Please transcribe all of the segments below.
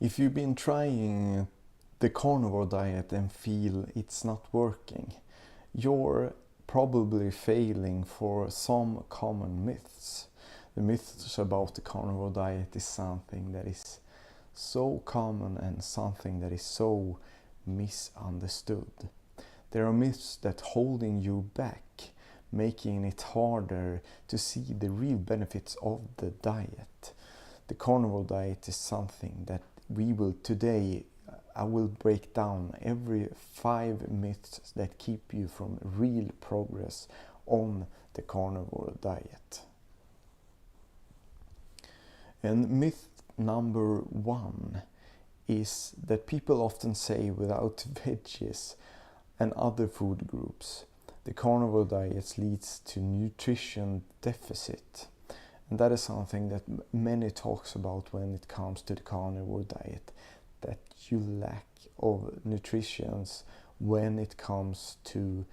If you've been trying the carnivore diet and feel it's not working, you're probably failing for some common myths. The myths about the carnivore diet is something that is so common and something that is so misunderstood. There are myths that holding you back, making it harder to see the real benefits of the diet. The carnivore diet is something that I will break down every 5 myths that keep you from real progress on the carnivore diet. And myth number 1 is that people often say without veggies and other food groups, the carnivore diet leads to nutrition deficit. And that is something that many talks about when it comes to the carnivore diet, that you lack of nutrition when it comes to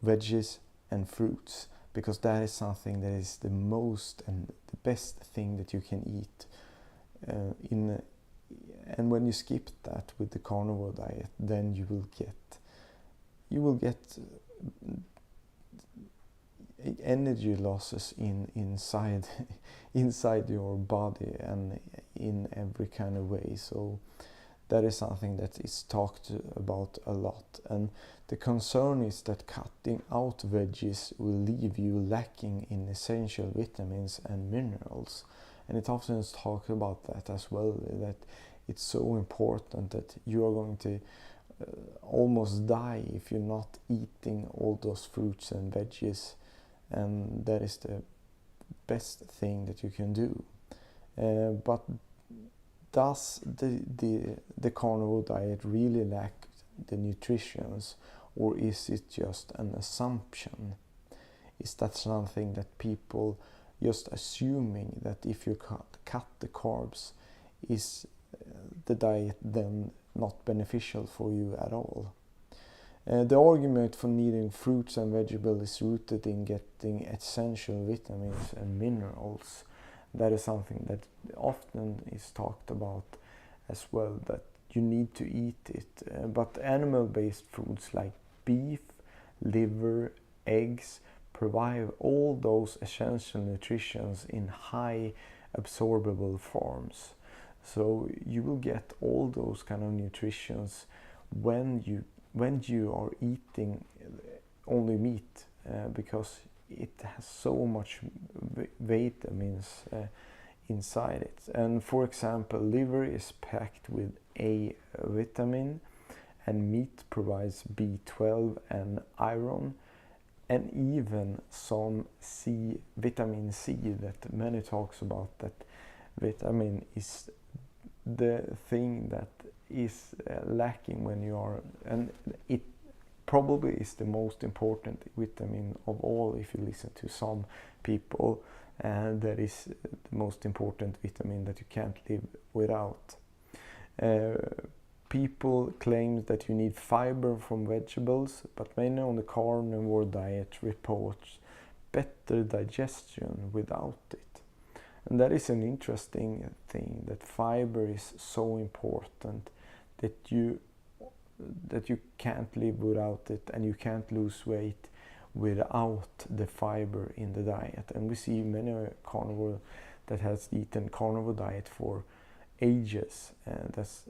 veggies and fruits, because that is something that is the most and the best thing that you can eat. And when you skip that with the carnivore diet, then you will get energy losses inside your body and in every kind of way. So that is something that is talked about a lot, and the concern is that cutting out veggies will leave you lacking in essential vitamins and minerals. And it often is talked about that as well, that it's so important that you are going to almost die if you're not eating all those fruits and veggies, and that is the best thing that you can do. But does the carnivore diet really lack the nutrients, or is it just an assumption? Is that something that people just assuming that if you cut the carbs, is the diet then not beneficial for you at all? The argument for needing fruits and vegetables is rooted in getting essential vitamins and minerals. That is something that often is talked about as well, that you need to eat it. But animal-based foods like beef, liver, eggs provide all those essential nutrients in high absorbable forms. So you will get all those kind of nutrients when you are eating only meat, because it has so much vitamins inside it. And for example, liver is packed with A vitamin, and meat provides B12 and iron, and even some vitamin C that many talks about, that vitamin is the thing that is lacking when you are, and it probably is the most important vitamin of all if you listen to some people, and that is the most important vitamin that you can't live without. People claim that you need fiber from vegetables, but many on the carnivore diet report better digestion without it. And that is an interesting thing, that fiber is so important that you can't live without it, and you can't lose weight without the fiber in the diet. And we see many carnivore that has eaten carnivore diet for ages, and that's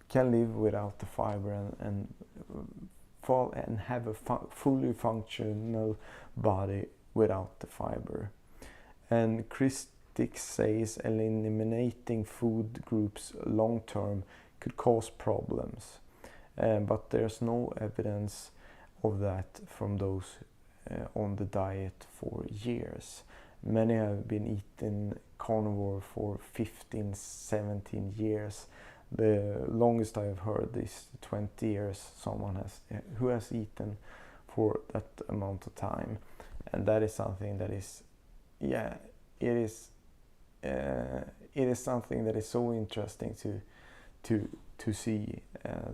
can live without the fiber and have a fully functional body without the fiber. And critics says eliminating food groups long term could cause problems, but there's no evidence of that from those on the diet for years. Many have been eating carnivore for 15, 17 years. The longest I've heard is 20 years someone who has eaten for that amount of time. And that is something that is, it is something that is so interesting to see,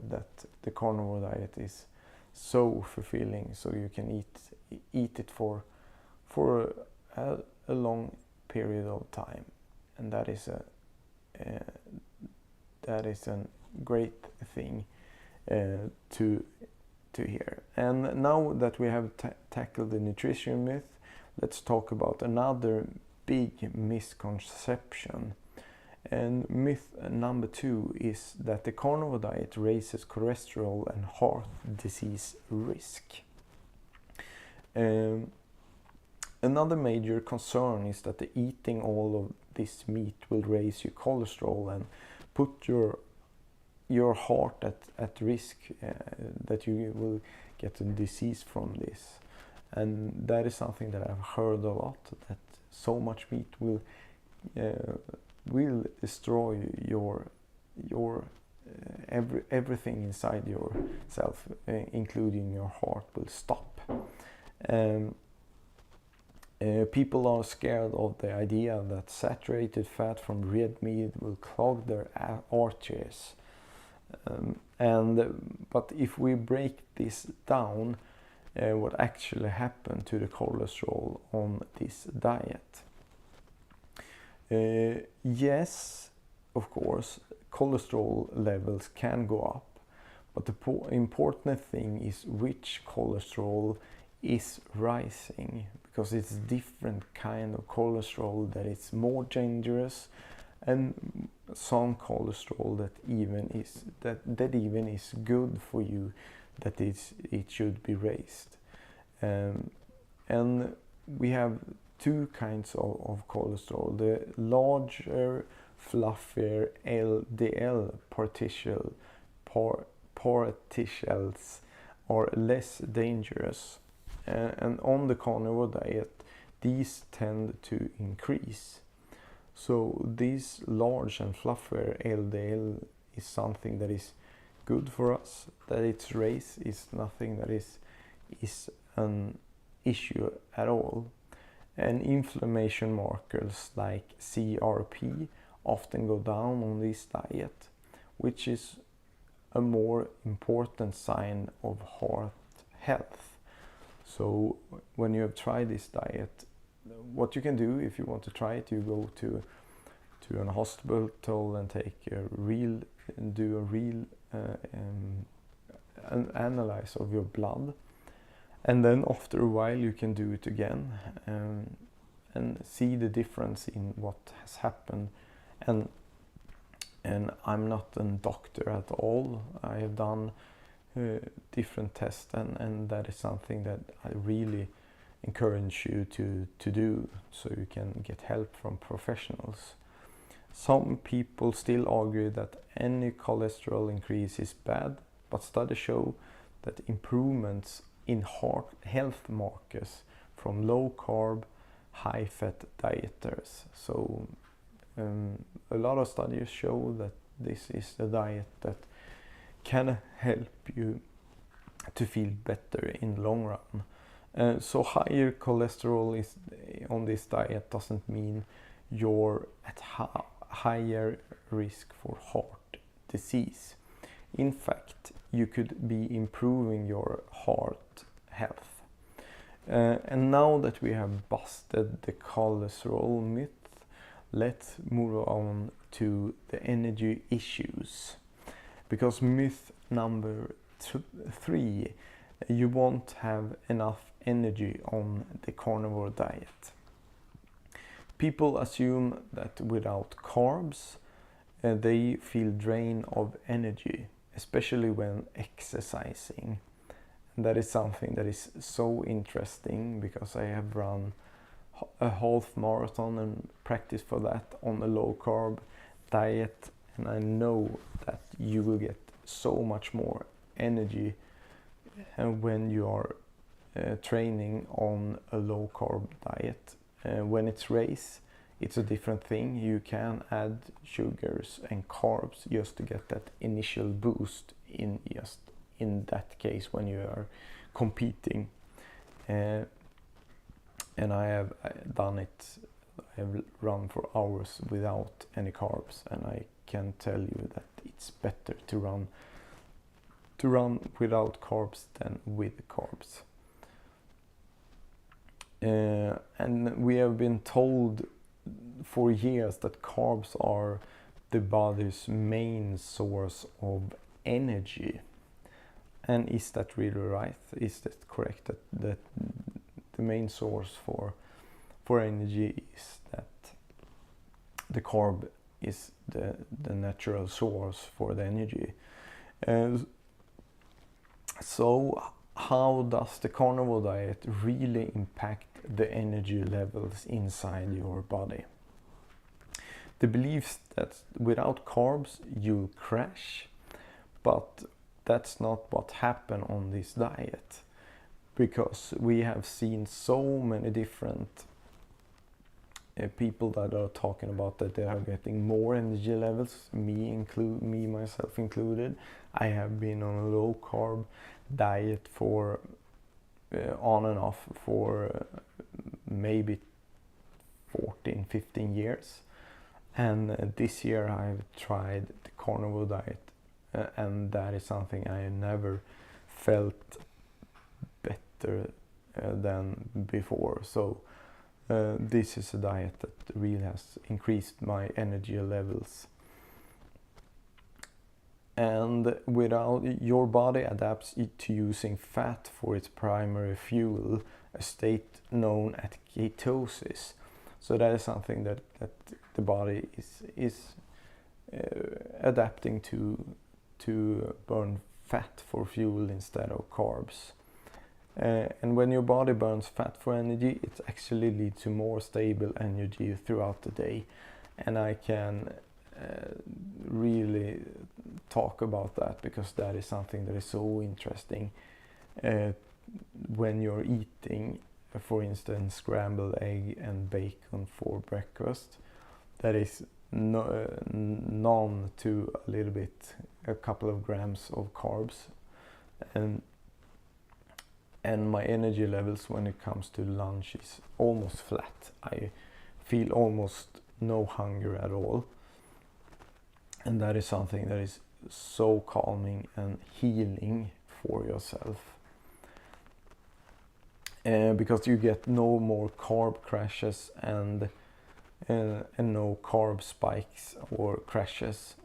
that the carnivore diet is so fulfilling, so you can eat it for a long period of time. And that is that is a great thing to hear. And now that we have tackled the nutrition myth, let's talk about another big misconception. And myth number 2 is that the carnivore diet raises cholesterol and heart disease risk. Another major concern is that eating all of this meat will raise your cholesterol and put your heart at risk, that you will get a disease from this. And that is something that I've heard a lot, that so much meat will destroy your everything inside yourself, including your heart, will stop. People are scared of the idea that saturated fat from red meat will clog their arteries. But if we break this down, what actually happened to the cholesterol on this diet? Yes, of course, cholesterol levels can go up, but the important thing is which cholesterol is rising, because it's different kind of cholesterol that is more dangerous, and some cholesterol that even is good for you, that it should be raised. And we have two kinds of cholesterol: the larger, fluffier LDL particles are less dangerous, and on the carnivore diet these tend to increase. So this large and fluffier LDL is something that is good for us. That its raise is nothing that is an issue at all. And inflammation markers like CRP often go down on this diet, which is a more important sign of heart health. So when you have tried this diet, what you can do if you want to try it, you go to an hospital and do a real an analysis of your blood, and then after a while you can do it again and see the difference in what has happened. And I'm not a doctor at all. I have done different tests, and that is something that I really encourage you to do, so you can get help from professionals. Some people still argue that any cholesterol increase is bad, but studies show that improvements in heart health markers from low carb, high fat dieters. So a lot of studies show that this is a diet that can help you to feel better in the long run. So higher cholesterol is on this diet doesn't mean you're at higher risk for heart disease. In fact, you could be improving your heart health. And now that we have busted the cholesterol myth, let's move on to the energy issues. Because myth number 3, you won't have enough energy on the carnivore diet. People assume that without carbs, they feel drained of energy, especially when exercising. And that is something that is so interesting, because I have run a half marathon and practiced for that on a low carb diet, and I know that you will get so much more energy when you are training on a low carb diet. When it's race, it's a different thing. You can add sugars and carbs just to get that initial boost in that case when you are competing. And I have done it. I have run for hours without any carbs, and I can tell you that it's better to run without carbs than with carbs. And we have been told for years that carbs are the body's main source of energy. And is that really right? Is that correct? That the main source for energy is that the carb is the natural source for the energy. So how does the carnivore diet really impact the energy levels inside your body? The belief that without carbs you'll crash, but that's not what happened on this diet, because we have seen so many different people that are talking about that they are getting more energy levels, me myself included. I have been on a low carb diet for on and off for maybe 14-15 years, and this year I've tried the carnivore diet, and that is something I never felt better than before. So this is a diet that really has increased my energy levels. And without, your body adapts to using fat for its primary fuel, a state known as ketosis. So that is something that the body is adapting to burn fat for fuel instead of carbs. And when your body burns fat for energy, it actually leads to more stable energy throughout the day. And I can really talk about that, because that is something that is so interesting. When you're eating, for instance, scrambled egg and bacon for breakfast, that is none to a couple of grams of carbs, and my energy levels when it comes to lunch is almost flat. I feel almost no hunger at all, and that is something that is so calming and healing for yourself, because you get no more carb crashes and no carb spikes or crashes.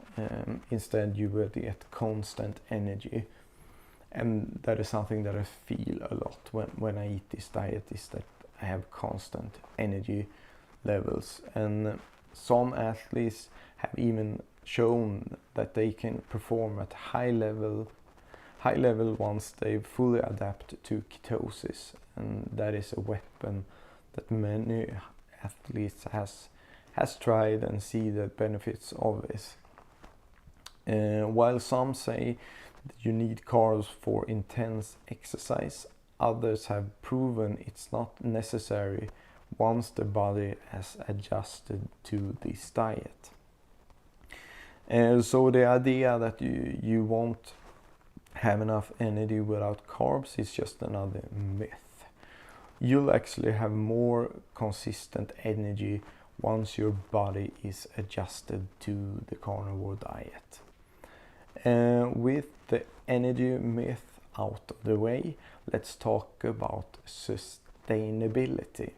Instead you will get constant energy, and that is something that I feel a lot when I eat this diet, is that I have constant energy levels. And some athletes have even shown that they can perform at high level once they fully adapt to ketosis, and that is a weapon that many athletes has tried and see the benefits of this. While some say that you need carbs for intense exercise, others have proven it's not necessary once the body has adjusted to this diet. So the idea that you won't have enough energy without carbs is just another myth. You'll actually have more consistent energy once your body is adjusted to the carnivore diet. With the energy myth out of the way, let's talk about sustainability.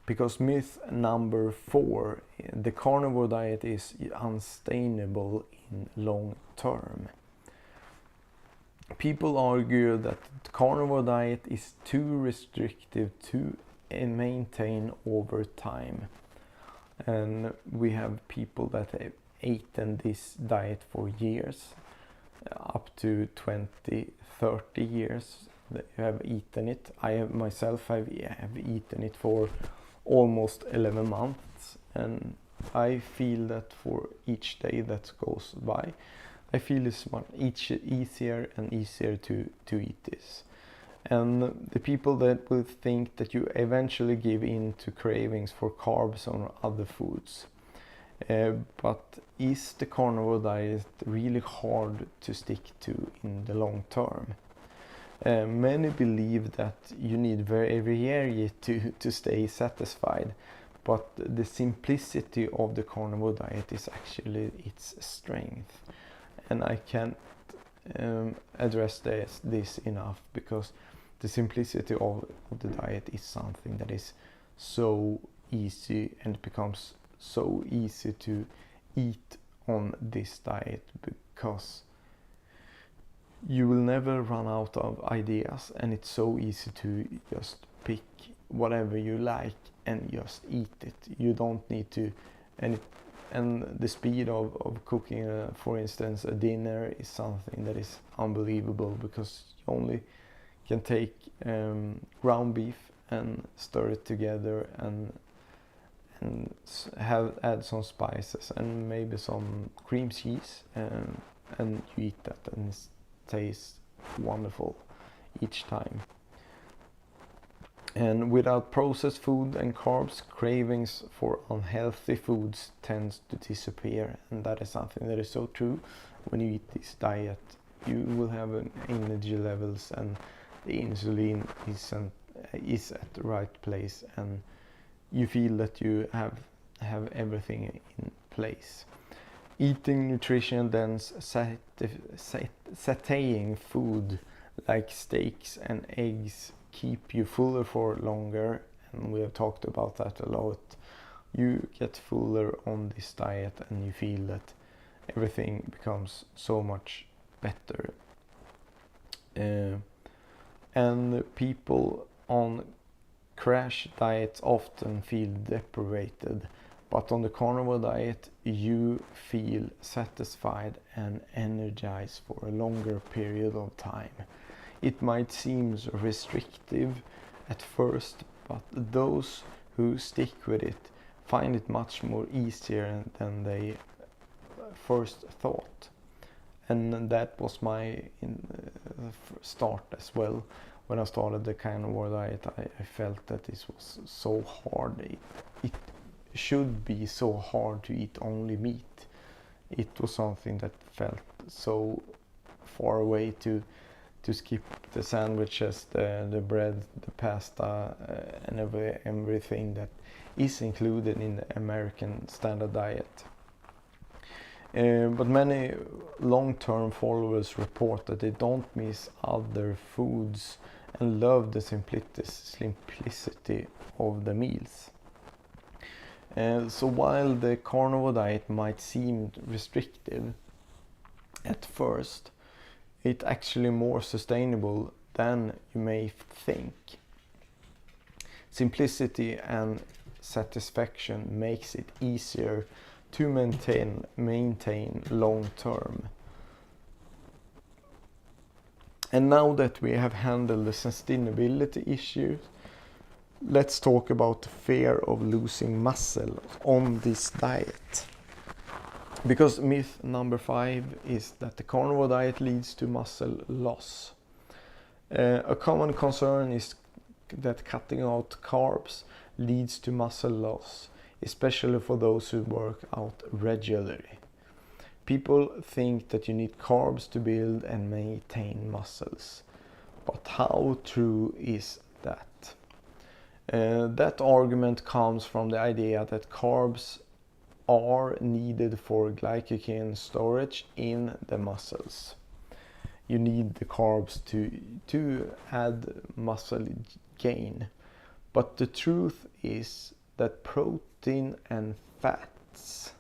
Because myth number 4, the carnivore diet is unsustainable in long term. People argue that the carnivore diet is too restrictive to maintain over time. And we have people that have eaten this diet for years, up to 20-30 years that have eaten it. I myself have eaten it for almost 11 months, and I feel that for each day that goes by, I feel it's easier and easier to eat this. And the people that will think that you eventually give in to cravings for carbs or other foods. But is the carnivore diet really hard to stick to in the long term? Many believe that you need variety to stay satisfied, but the simplicity of the carnivore diet is actually its strength. And I can't address this enough, because the simplicity of the diet is something that is so easy, and it becomes so easy to eat on this diet, because you will never run out of ideas, and it's so easy to just pick whatever you like and just eat it. You don't need to, and the speed of cooking, for instance, a dinner is something that is unbelievable, because you only can take ground beef and stir it together and add some spices and maybe some cream cheese, and you eat that, and it tastes wonderful each time. And without processed food and carbs, cravings for unhealthy foods tends to disappear, and that is something that is so true. When you eat this diet, you will have an energy levels, and the insulin is at the right place, and you feel that you have everything in place. Eating nutrition dense sataying food like steaks and eggs keep you fuller for longer, and we have talked about that a lot. You get fuller on this diet, and you feel that everything becomes so much better. And people on crash diets often feel deprivated, but on the carnivore diet you feel satisfied and energized for a longer period of time. It might seem restrictive at first, but those who stick with it find it much more easier than they first thought. And that was my start as well. When I started the carnivore diet, I felt that this was so hard. It should be so hard to eat only meat. It was something that felt so far away to skip the sandwiches, the bread, the pasta, and everything that is included in the American standard diet. But many long-term followers report that they don't miss other foods and love the simplicity of the meals. So while the carnivore diet might seem restrictive at first, it's actually more sustainable than you may think. Simplicity and satisfaction makes it easier to maintain long term. And now that we have handled the sustainability issues, let's talk about the fear of losing muscle on this diet. Because myth number 5 is that the carnivore diet leads to muscle loss. A common concern is that cutting out carbs leads to muscle loss, especially for those who work out regularly. People think that you need carbs to build and maintain muscles. But how true is that? That argument comes from the idea that carbs are needed for glycogen storage in the muscles. You need the carbs to add muscle gain. But the truth is that protein and fats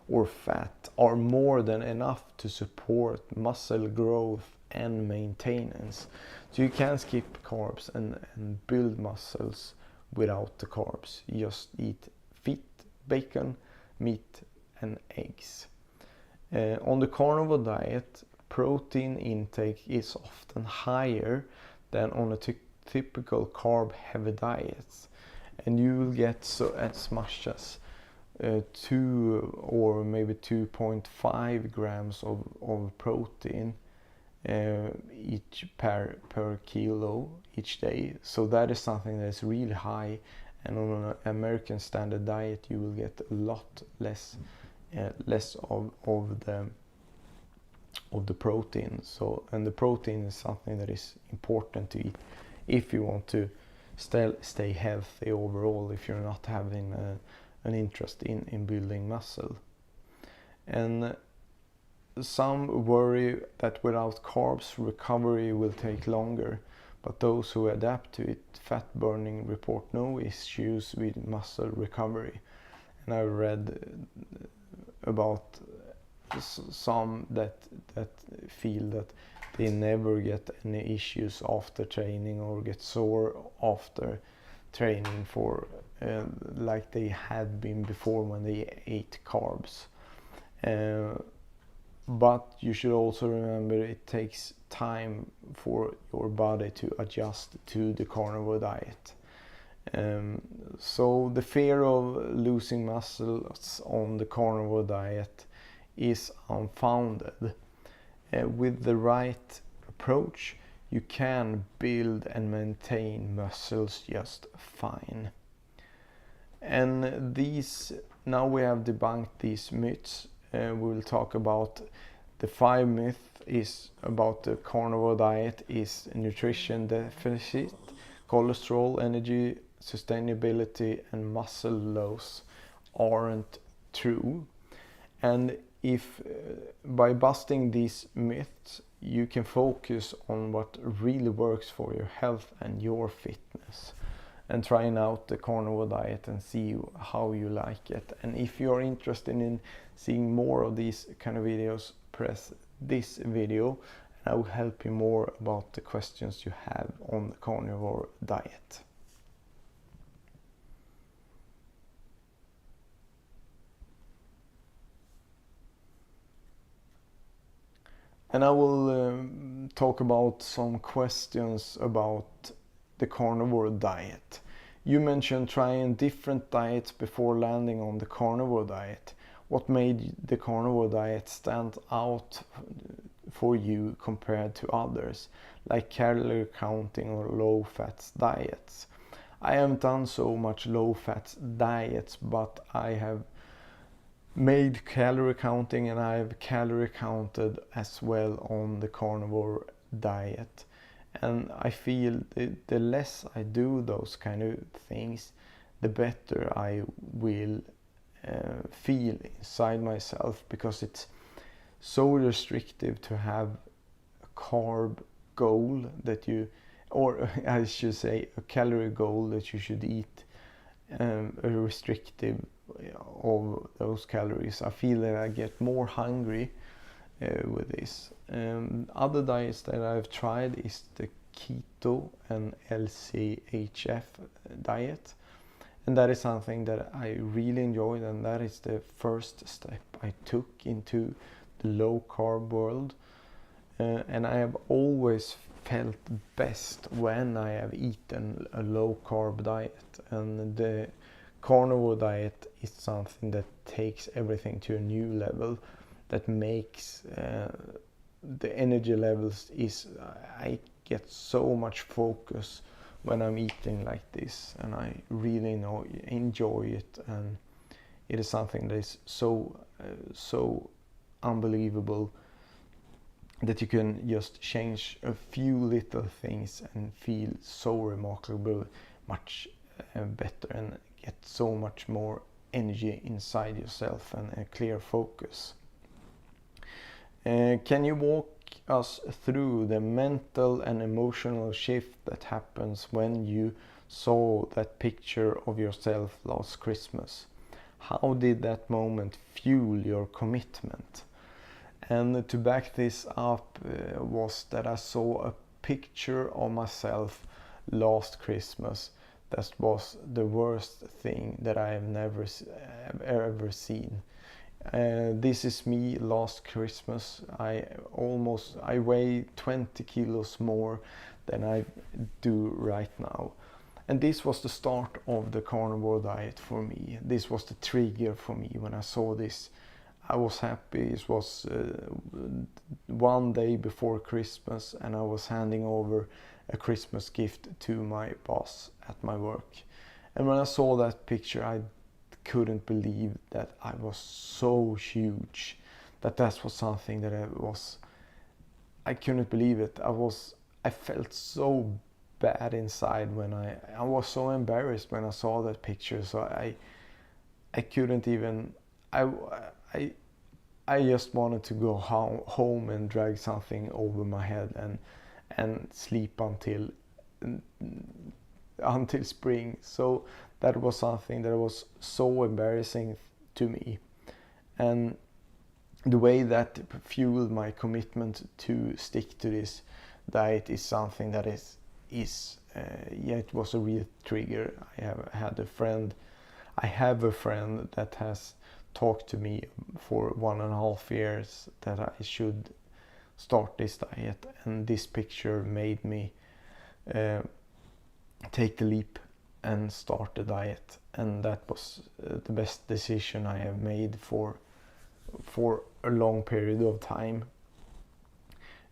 or fat are more than enough to support muscle growth and maintenance. So you can skip carbs and build muscles without the carbs. You just eat meat, bacon, meat and eggs. On the carnivore diet, protein intake is often higher than on a typical carb-heavy diet, and you will get as much as 2 or maybe 2.5 grams of protein each per kilo each day. So that is something that is really high, and on an American standard diet you will get a lot less of the protein. So, and the protein is something that is important to eat if you want to stay healthy overall, if you're not having an interest in building muscle. And some worry that without carbs recovery will take longer, but those who adapt to it, fat burning, report no issues with muscle recovery. And I read about some that feel that they never get any issues after training or get sore after training for like they had been before when they ate carbs. But you should also remember it takes time for your body to adjust to the carnivore diet. So the fear of losing muscles on the carnivore diet is unfounded. With the right approach, you can build and maintain muscles just fine. And now we have debunked these myths. We will talk about the 5 myths is about the carnivore diet is nutrition deficit, cholesterol, energy, sustainability, and muscle loss aren't true. And if by busting these myths, you can focus on what really works for your health and your fitness, and trying out the carnivore diet and see how you like it. And if you're interested in seeing more of these kind of videos, press this video and I will help you more about the questions you have on the carnivore diet. And I will talk about some questions about the carnivore diet. You mentioned trying different diets before landing on the carnivore diet. What made the carnivore diet stand out for you compared to others, like calorie counting or low-fat diets? I haven't done so much low-fat diets, but I have made calorie counting and I have calorie counted as well on the carnivore diet. And I feel the less I do those kind of things, the better I will feel inside myself, because it's so restrictive to have a carb goal that you, or I should say a calorie goal that you should eat a restrictive of those calories. I feel that I get more hungry with this. Other diets that I've tried is the keto and LCHF diet, and that is something that I really enjoyed, and that is the first step I took into the low carb world. And I have always felt best when I have eaten a low carb diet, and the carnivore diet is something that takes everything to a new level, that makes the energy levels I get so much focus when I'm eating like this, and I really enjoy it, and it is something that is so unbelievable, that you can just change a few little things and feel so remarkable much better and get so much more energy inside yourself and a clear focus. Can you walk us through the mental and emotional shift that happens when you saw that picture of yourself last Christmas? How did that moment fuel your commitment? And to back this up was that I saw a picture of myself last Christmas that was the worst thing that I have ever seen. This is me last Christmas. I weigh 20 kilos more than I do right now. And this was the start of the carnivore diet for me. This was the trigger for me when I saw this. I was happy. It was one day before Christmas, and I was handing over a Christmas gift to my boss at my work. And when I saw that picture, I couldn't believe that I was so huge. That was something that I couldn't believe it. I felt so bad inside when I was so embarrassed when I saw that picture. So I couldn't even, I just wanted to go home and drag something over my head and sleep until spring. So that was something that was so embarrassing to me. And the way that fueled my commitment to stick to this diet is something that it was a real trigger. I have a friend that has talked to me for 1.5 years that I should start this diet, and this picture made me take the leap and start the diet, and that was the best decision I have made for a long period of time.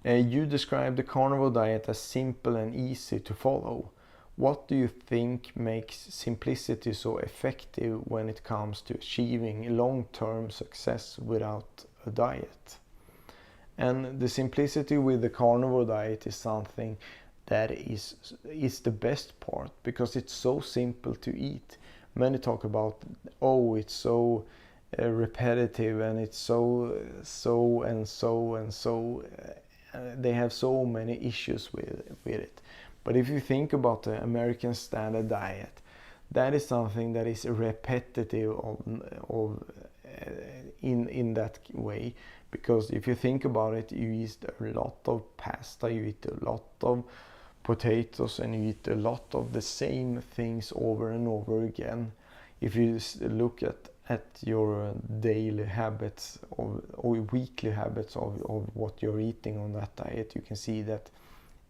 You describe the carnivore diet as simple and easy to follow. What do you think makes simplicity so effective when it comes to achieving long-term success without a diet? And the simplicity with the carnivore diet is something that is the best part, because it's so simple to eat. Many talk about, oh, it's so repetitive, and it's so they have so many issues with it. But if you think about the American standard diet, that is something that is repetitive in that way, because if you think about it, you eat a lot of pasta, you eat a lot of potatoes, and you eat a lot of the same things over and over again. If you look at your daily habits or weekly habits of what you're eating on that diet, you can see that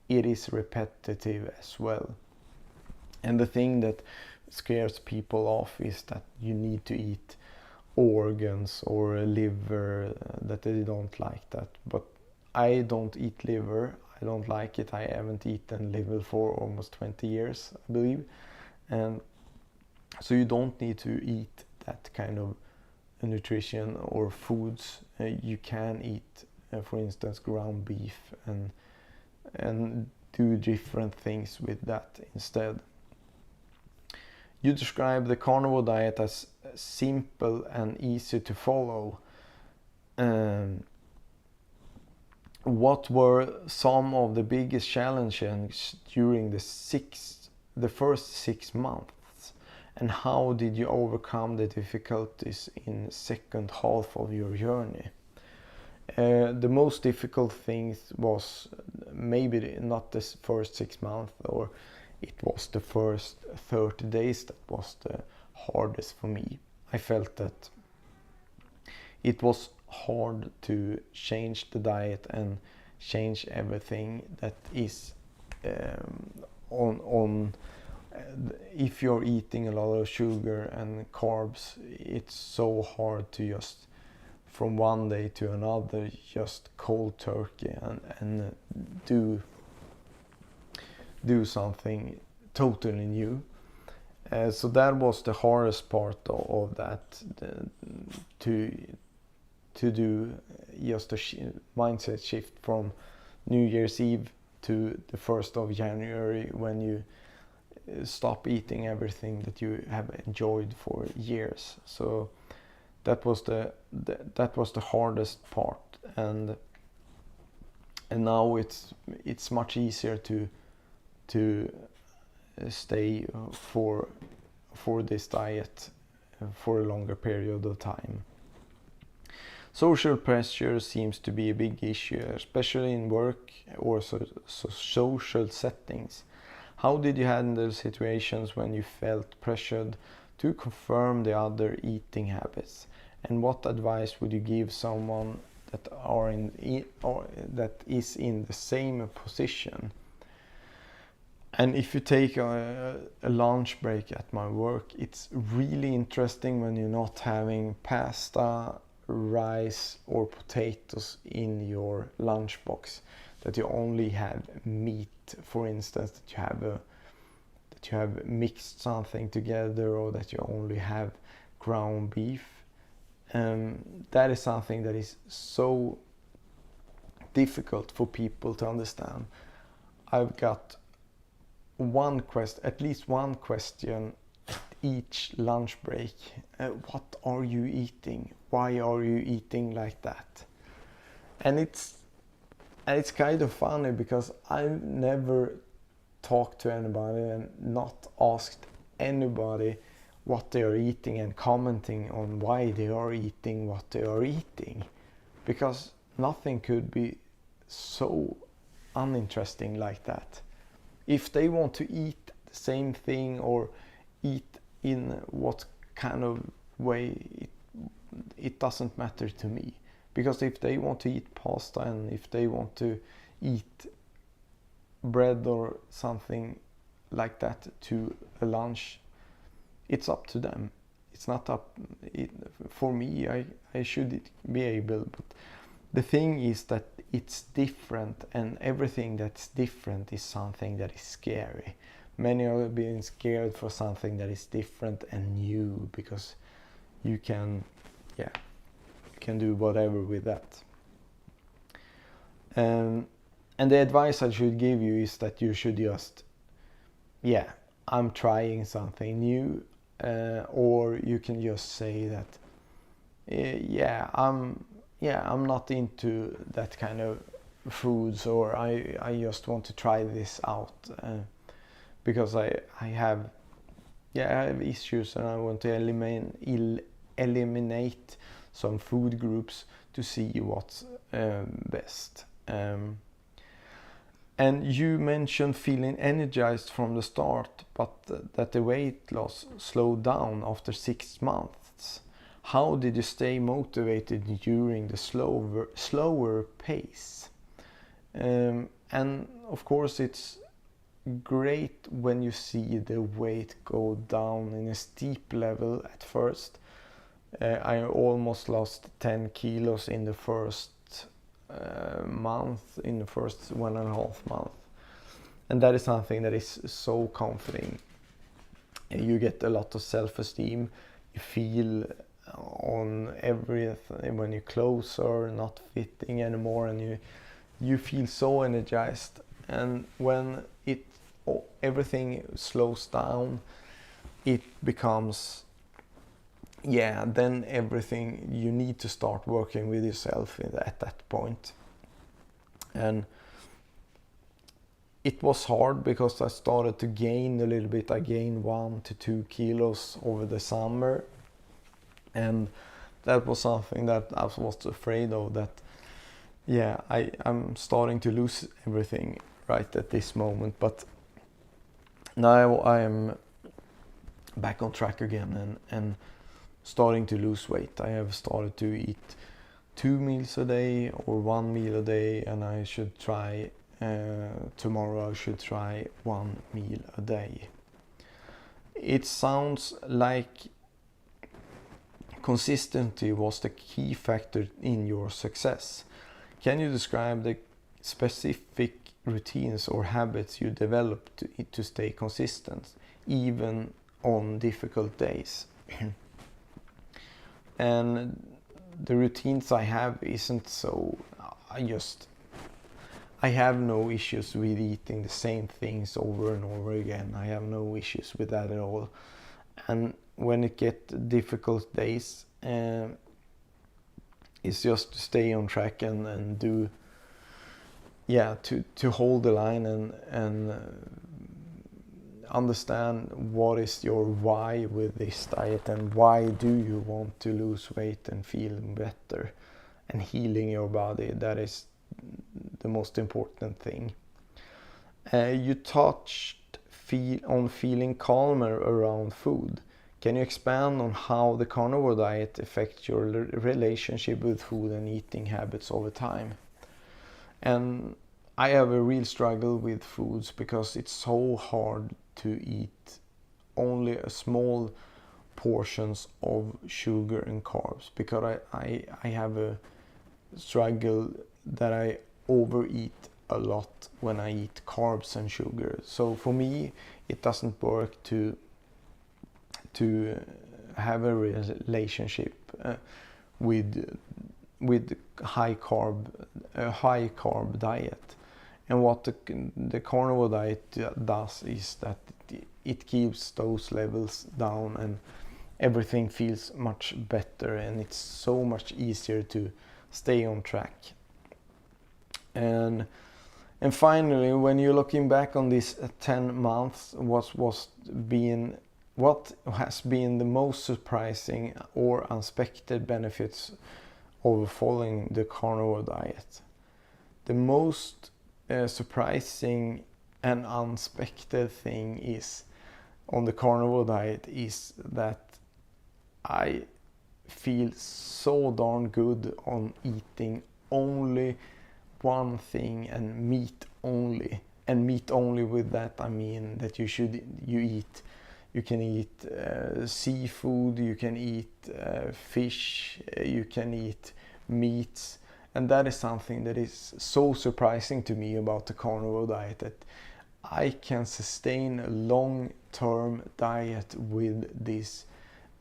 it is repetitive as well. And the thing that scares people off is that you need to eat organs or a liver, that they don't like that. But I don't eat liver. I don't like it. I haven't eaten liver for almost 20 years, I believe. And so you don't need to eat that kind of nutrition or foods. You can eat, for instance, ground beef and do different things with that instead. You describe the carnivore diet as simple and easy to follow. What were some of the biggest challenges during the first 6 months, and how did you overcome the difficulties in the second half of your journey? The most difficult thing was maybe not the first 6 months, or it was the first 30 days that was the hardest for me. I felt that it was hard to change the diet and change everything that is if you're eating a lot of sugar and carbs. It's so hard to just from one day to another just cold turkey and do something totally new. So that was the hardest part of that, to do just a mindset shift from New Year's Eve to the 1st of January, when you stop eating everything that you have enjoyed for years. So that was the hardest part, and now it's much easier to stay for this diet for a longer period of time. Social pressure seems to be a big issue, especially in work or social settings. How did you handle situations when you felt pressured to confirm the other eating habits? And what advice would you give someone that is in the same position? And if you take a lunch break at my work, it's really interesting when you're not having pasta, rice or potatoes in your lunchbox, that you only have meat, for instance, that you have mixed something together, or that you only have ground beef. That is something that is so difficult for people to understand. I've got at least one question at each lunch break. What are you eating? Why are you eating like that? And it's kind of funny, because I've never talked to anybody and not asked anybody what they are eating and commenting on why they are eating what they are eating. because nothing could be so uninteresting like that. If they want to eat the same thing or eat in what kind of way, it doesn't matter to me. Because if they want to eat pasta and if they want to eat bread or something like that to a lunch, it's up to them. It's not up for me. I should be able, but the thing is that it's different, and everything that's different is something that is scary. Many are being scared for something that is different and new, because you can do whatever with that. And the advice I should give you is that you should just, I'm trying something new, or you can just say that, I'm not into that kind of foods, or I just want to try this out, because I have issues and I want to eliminate some food groups to see what's best. And you mentioned feeling energized from the start, but that the weight loss slowed down after 6 months. How did you stay motivated during the slower pace? And of course it's great when you see the weight go down in a steep level at first. I almost lost 10 kilos in the first month, in the first 1.5 months. And that is something that is so comforting. You get a lot of self-esteem. You feel on everything when your clothes are not fitting anymore, and you feel so energized. And when everything slows down, it becomes then everything, you need to start working with yourself at that point. And it was hard because I started to gain a little bit. I gained 1 to 2 kilos over the summer, and that was something that I was afraid of, that I'm starting to lose everything right at this moment. But now I am back on track again and starting to lose weight. I have started to eat 2 meals a day or 1 meal a day, and I should try tomorrow I should try 1 meal a day. It sounds like consistency was the key factor in your success. Can you describe the specific routines or habits you developed to stay consistent even on difficult days? And the routines I have isn't so, I have no issues with eating the same things over and over again. I have no issues with that at all. And when it gets difficult days, it's just to stay on track and do, to hold the line and understand what is your why with this diet, and why do you want to lose weight and feel better and healing your body. That is the most important thing. You touched on feeling calmer around food. Can you expand on how the carnivore diet affects your relationship with food and eating habits over time? And I have a real struggle with foods because it's so hard to eat only a small portions of sugar and carbs, because I have a struggle that I overeat a lot when I eat carbs and sugar. So for me it doesn't work to have a relationship with high carb diet. And what the carnivore diet does is that it keeps those levels down, and everything feels much better, and it's so much easier to stay on track. And finally, when you're looking back on these 10 months, what has been the most surprising or unexpected benefits of following the carnivore diet. The most surprising and unexpected thing is on the carnivore diet is that I feel so darn good on eating only one thing and meat only. And meat only, with that I mean that you can eat seafood, you can eat fish, you can eat meats. And that is something that is so surprising to me about the carnivore diet, that I can sustain a long-term diet with this,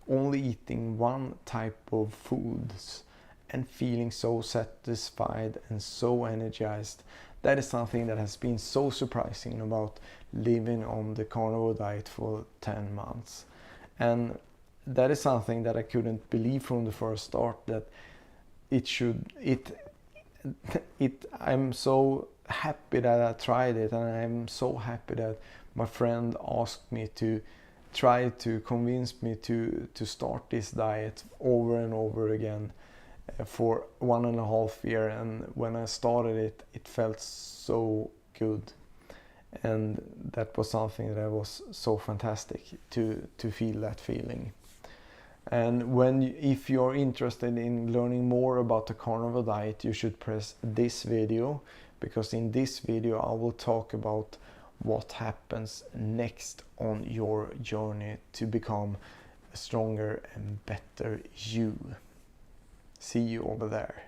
only eating one type of foods and feeling so satisfied and so energized. That is something that has been so surprising about living on the carnivore diet for 10 months. And that is something that I couldn't believe from the first start, that I'm so happy that I tried it, and I'm so happy that my friend asked me to try to convince me to start this diet over and over again for 1.5 years. And when I started it, it felt so good, and that was something that was so fantastic to feel that feeling. And if you're interested in learning more about the carnivore diet, you should press this video, because in this video I will talk about what happens next on your journey to become a stronger and better you. See you over there.